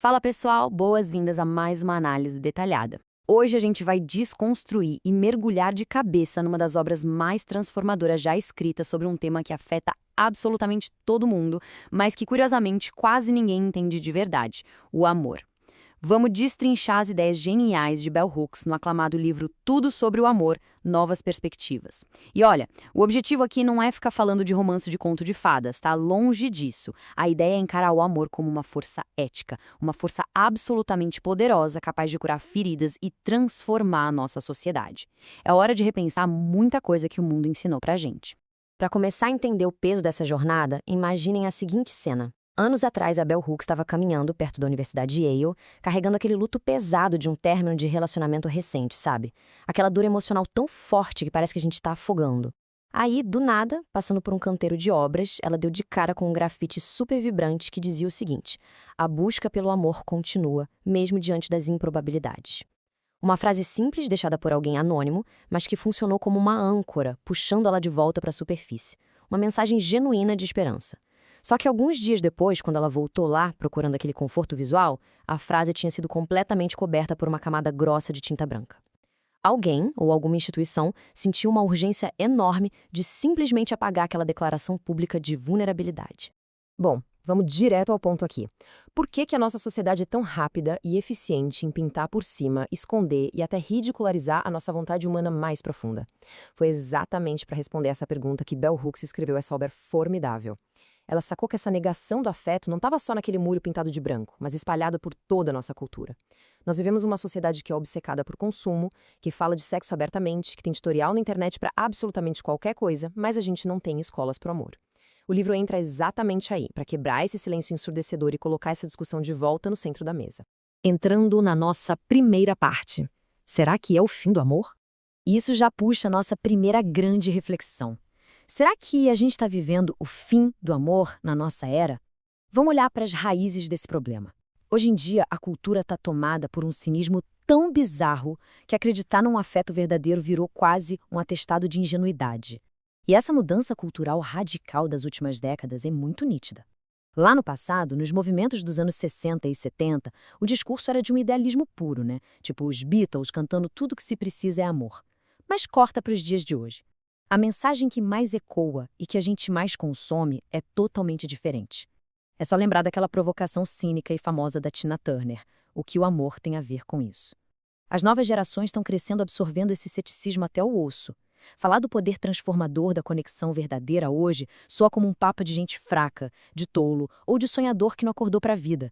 Fala pessoal, boas-vindas a mais uma análise detalhada. Hoje a gente vai desconstruir e mergulhar de cabeça numa das obras mais transformadoras já escritas sobre um tema que afeta absolutamente todo mundo, mas que curiosamente quase ninguém entende de verdade: o amor. Vamos destrinchar as ideias geniais de Bell Hooks no aclamado livro Tudo sobre o Amor, Novas Perspectivas. E olha, o objetivo aqui não é ficar falando de romance de conto de fadas, tá? Longe disso. A ideia é encarar o amor como uma força ética, uma força absolutamente poderosa, capaz de curar feridas e transformar a nossa sociedade. É hora de repensar muita coisa que o mundo ensinou pra gente. Para começar a entender o peso dessa jornada, imaginem a seguinte cena. Anos atrás, a Bell Hooks estava caminhando perto da Universidade de Yale, carregando aquele luto pesado de um término de relacionamento recente, sabe? Aquela dor emocional tão forte que parece que a gente está afogando. Aí, do nada, passando por um canteiro de obras, ela deu de cara com um grafite super vibrante que dizia o seguinte: a busca pelo amor continua, mesmo diante das improbabilidades. Uma frase simples deixada por alguém anônimo, mas que funcionou como uma âncora, puxando ela de volta para a superfície. Uma mensagem genuína de esperança. Só que alguns dias depois, quando ela voltou lá, procurando aquele conforto visual, a frase tinha sido completamente coberta por uma camada grossa de tinta branca. Alguém, ou alguma instituição, sentiu uma urgência enorme de simplesmente apagar aquela declaração pública de vulnerabilidade. Bom, vamos direto ao ponto aqui. Por que a nossa sociedade é tão rápida e eficiente em pintar por cima, esconder e até ridicularizar a nossa vontade humana mais profunda? Foi exatamente para responder essa pergunta que Bell Hooks escreveu essa obra formidável. Ela sacou que essa negação do afeto não estava só naquele muro pintado de branco, mas espalhado por toda a nossa cultura. Nós vivemos uma sociedade que é obcecada por consumo, que fala de sexo abertamente, que tem tutorial na internet para absolutamente qualquer coisa, mas a gente não tem escolas pro amor. O livro entra exatamente aí, para quebrar esse silêncio ensurdecedor e colocar essa discussão de volta no centro da mesa. Entrando na nossa primeira parte. Será que é o fim do amor? Isso já puxa a nossa primeira grande reflexão. Será que a gente está vivendo o fim do amor na nossa era? Vamos olhar para as raízes desse problema. Hoje em dia, a cultura está tomada por um cinismo tão bizarro que acreditar num afeto verdadeiro virou quase um atestado de ingenuidade. E essa mudança cultural radical das últimas décadas é muito nítida. Lá no passado, nos movimentos dos anos 60 e 70, o discurso era de um idealismo puro, né? Tipo os Beatles cantando tudo que se precisa é amor. Mas corta para os dias de hoje. A mensagem que mais ecoa e que a gente mais consome é totalmente diferente. É só lembrar daquela provocação cínica e famosa da Tina Turner, o que o amor tem a ver com isso. As novas gerações estão crescendo absorvendo esse ceticismo até o osso. Falar do poder transformador da conexão verdadeira hoje soa como um papo de gente fraca, de tolo ou de sonhador que não acordou para a vida.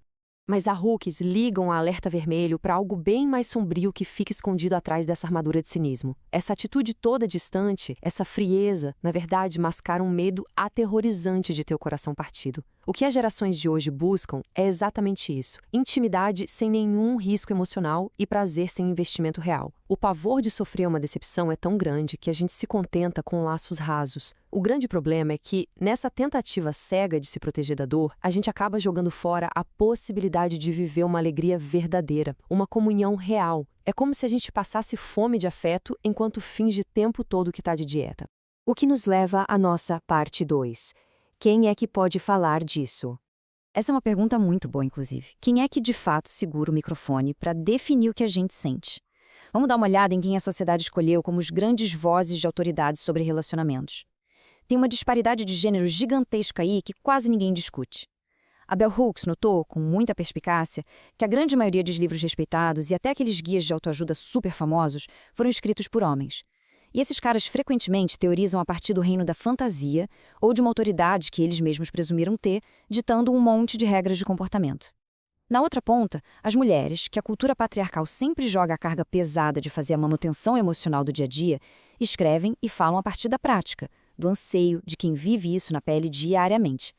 Mas a Hooks liga um alerta vermelho para algo bem mais sombrio que fica escondido atrás dessa armadura de cinismo. Essa atitude toda distante, essa frieza, na verdade, mascara um medo aterrorizante de ter o coração partido. O que as gerações de hoje buscam é exatamente isso: intimidade sem nenhum risco emocional e prazer sem investimento real. O pavor de sofrer uma decepção é tão grande que a gente se contenta com laços rasos. O grande problema é que, nessa tentativa cega de se proteger da dor, a gente acaba jogando fora a possibilidade de viver uma alegria verdadeira, uma comunhão real. É como se a gente passasse fome de afeto enquanto finge o tempo todo que está de dieta. O que nos leva à nossa parte 2. Quem é que pode falar disso? Essa é uma pergunta muito boa, inclusive. Quem é que de fato segura o microfone para definir o que a gente sente? Vamos dar uma olhada em quem a sociedade escolheu como os grandes vozes de autoridade sobre relacionamentos. Tem uma disparidade de gênero gigantesca aí que quase ninguém discute. A Bell Hooks notou, com muita perspicácia, que a grande maioria dos livros respeitados e até aqueles guias de autoajuda super famosos foram escritos por homens. E esses caras frequentemente teorizam a partir do reino da fantasia ou de uma autoridade que eles mesmos presumiram ter, ditando um monte de regras de comportamento. Na outra ponta, as mulheres, que a cultura patriarcal sempre joga a carga pesada de fazer a manutenção emocional do dia a dia, escrevem e falam a partir da prática, do anseio de quem vive isso na pele diariamente.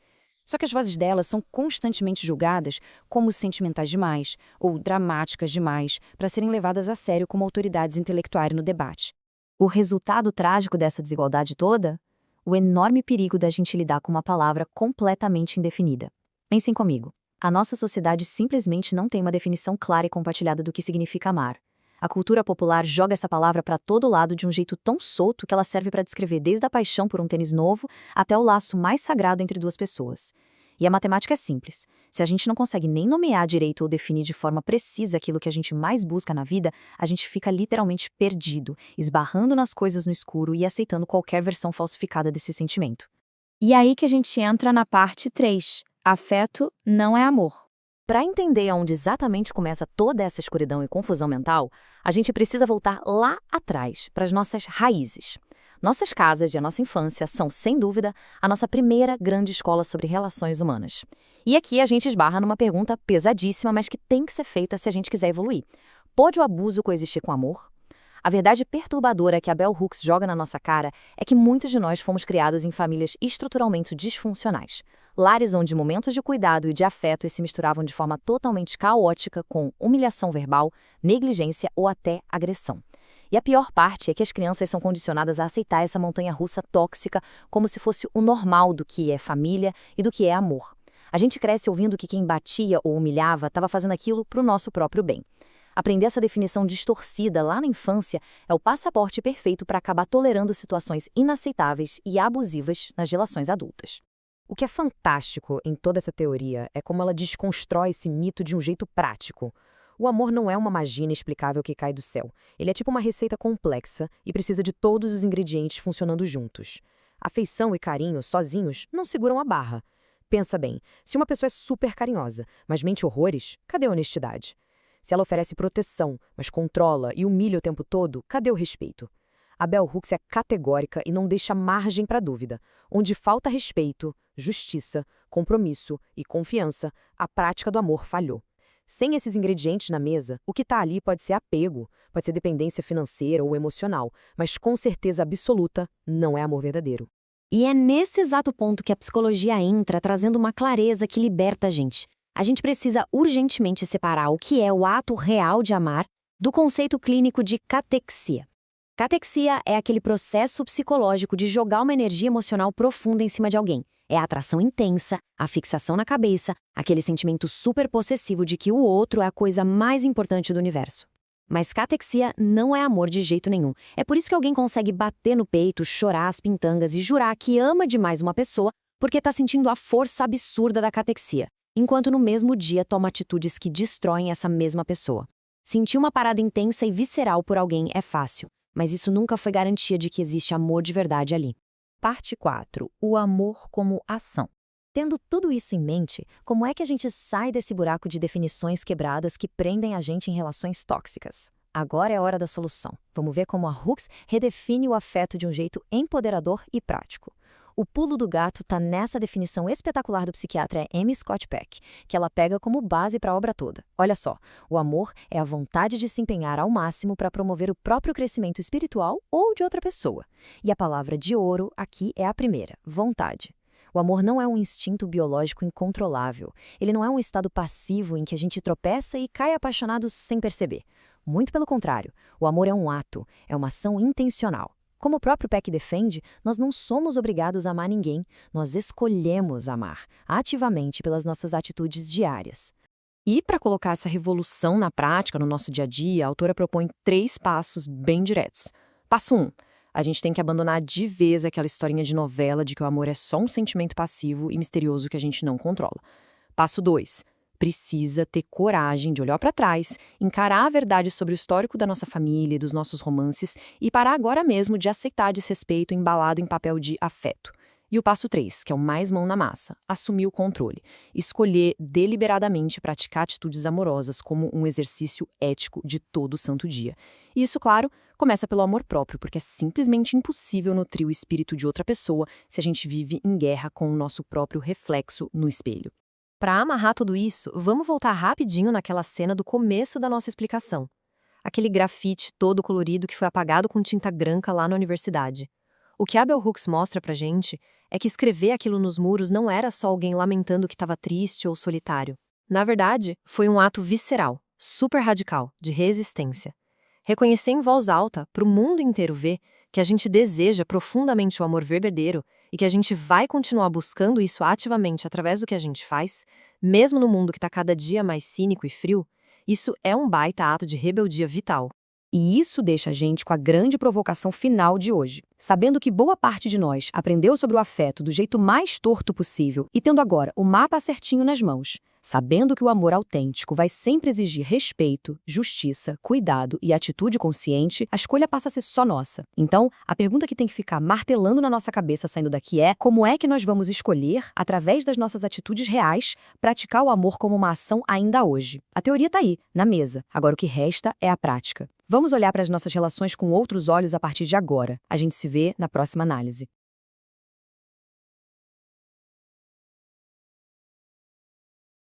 Só que as vozes delas são constantemente julgadas como sentimentais demais ou dramáticas demais para serem levadas a sério como autoridades intelectuais no debate. O resultado trágico dessa desigualdade toda? O enorme perigo da gente lidar com uma palavra completamente indefinida. Pensem comigo. A nossa sociedade simplesmente não tem uma definição clara e compartilhada do que significa amar. A cultura popular joga essa palavra para todo lado de um jeito tão solto que ela serve para descrever desde a paixão por um tênis novo até o laço mais sagrado entre duas pessoas. E a matemática é simples. Se a gente não consegue nem nomear direito ou definir de forma precisa aquilo que a gente mais busca na vida, a gente fica literalmente perdido, esbarrando nas coisas no escuro e aceitando qualquer versão falsificada desse sentimento. E aí que a gente entra na parte 3. Afeto não é amor. Para entender aonde exatamente começa toda essa escuridão e confusão mental, a gente precisa voltar lá atrás, para as nossas raízes. Nossas casas e a nossa infância são, sem dúvida, a nossa primeira grande escola sobre relações humanas. E aqui a gente esbarra numa pergunta pesadíssima, mas que tem que ser feita se a gente quiser evoluir. Pode o abuso coexistir com amor? A verdade perturbadora que a Bell Hooks joga na nossa cara é que muitos de nós fomos criados em famílias estruturalmente disfuncionais. Lares onde momentos de cuidado e de afeto se misturavam de forma totalmente caótica com humilhação verbal, negligência ou até agressão. E a pior parte é que as crianças são condicionadas a aceitar essa montanha-russa tóxica como se fosse o normal do que é família e do que é amor. A gente cresce ouvindo que quem batia ou humilhava estava fazendo aquilo para o nosso próprio bem. Aprender essa definição distorcida lá na infância é o passaporte perfeito para acabar tolerando situações inaceitáveis e abusivas nas relações adultas. O que é fantástico em toda essa teoria é como ela desconstrói esse mito de um jeito prático. O amor não é uma magia inexplicável que cai do céu. Ele é tipo uma receita complexa e precisa de todos os ingredientes funcionando juntos. Afeição e carinho, sozinhos, não seguram a barra. Pensa bem, se uma pessoa é super carinhosa, mas mente horrores, cadê a honestidade? Se ela oferece proteção, mas controla e humilha o tempo todo, cadê o respeito? A Bell Hooks é categórica e não deixa margem para dúvida. Onde falta respeito, justiça, compromisso e confiança, a prática do amor falhou. Sem esses ingredientes na mesa, o que está ali pode ser apego, pode ser dependência financeira ou emocional, mas com certeza absoluta não é amor verdadeiro. E é nesse exato ponto que a psicologia entra, trazendo uma clareza que liberta a gente. A gente precisa urgentemente separar o que é o ato real de amar do conceito clínico de catexia. Catexia é aquele processo psicológico de jogar uma energia emocional profunda em cima de alguém. É a atração intensa, a fixação na cabeça, aquele sentimento super possessivo de que o outro é a coisa mais importante do universo. Mas catexia não é amor de jeito nenhum. É por isso que alguém consegue bater no peito, chorar as pintangas e jurar que ama demais uma pessoa porque está sentindo a força absurda da catexia, enquanto no mesmo dia toma atitudes que destroem essa mesma pessoa. Sentir uma parada intensa e visceral por alguém é fácil, mas isso nunca foi garantia de que existe amor de verdade ali. Parte 4. O amor como ação. Tendo tudo isso em mente, como é que a gente sai desse buraco de definições quebradas que prendem a gente em relações tóxicas? Agora é a hora da solução. Vamos ver como a Hooks redefine o afeto de um jeito empoderador e prático. O pulo do gato está nessa definição espetacular do psiquiatra Amy Scott Peck, que ela pega como base para a obra toda. Olha só, o amor é a vontade de se empenhar ao máximo para promover o próprio crescimento espiritual ou de outra pessoa. E a palavra de ouro aqui é a primeira, vontade. O amor não é um instinto biológico incontrolável. Ele não é um estado passivo em que a gente tropeça e cai apaixonado sem perceber. Muito pelo contrário, o amor é um ato, é uma ação intencional. Como o próprio Peck defende, nós não somos obrigados a amar ninguém, nós escolhemos amar, ativamente pelas nossas atitudes diárias. E para colocar essa revolução na prática, no nosso dia a dia, a autora propõe 3 passos bem diretos. Passo 1. A gente tem que abandonar de vez aquela historinha de novela de que o amor é só um sentimento passivo e misterioso que a gente não controla. Passo 2. Precisa ter coragem de olhar para trás, encarar a verdade sobre o histórico da nossa família e dos nossos romances e parar agora mesmo de aceitar desrespeito embalado em papel de afeto. E o passo 3, que é o mais mão na massa, assumir o controle. Escolher deliberadamente praticar atitudes amorosas como um exercício ético de todo santo dia. E isso, claro, começa pelo amor próprio, porque é simplesmente impossível nutrir o espírito de outra pessoa se a gente vive em guerra com o nosso próprio reflexo no espelho. Para amarrar tudo isso, vamos voltar rapidinho naquela cena do começo da nossa explicação. Aquele grafite todo colorido que foi apagado com tinta branca lá na universidade. O que a Bell Hooks mostra pra gente é que escrever aquilo nos muros não era só alguém lamentando que estava triste ou solitário. Na verdade, foi um ato visceral, super radical, de resistência. Reconhecer em voz alta, para o mundo inteiro ver, que a gente deseja profundamente o amor verdadeiro e que a gente vai continuar buscando isso ativamente através do que a gente faz, mesmo no mundo que está cada dia mais cínico e frio, isso é um baita ato de rebeldia vital. E isso deixa a gente com a grande provocação final de hoje. Sabendo que boa parte de nós aprendeu sobre o afeto do jeito mais torto possível e tendo agora o mapa certinho nas mãos, sabendo que o amor autêntico vai sempre exigir respeito, justiça, cuidado e atitude consciente, a escolha passa a ser só nossa. Então, a pergunta que tem que ficar martelando na nossa cabeça saindo daqui é: como é que nós vamos escolher, através das nossas atitudes reais, praticar o amor como uma ação ainda hoje? A teoria tá aí, na mesa. Agora o que resta é a prática. Vamos olhar para as nossas relações com outros olhos a partir de agora. A gente se vê na próxima análise.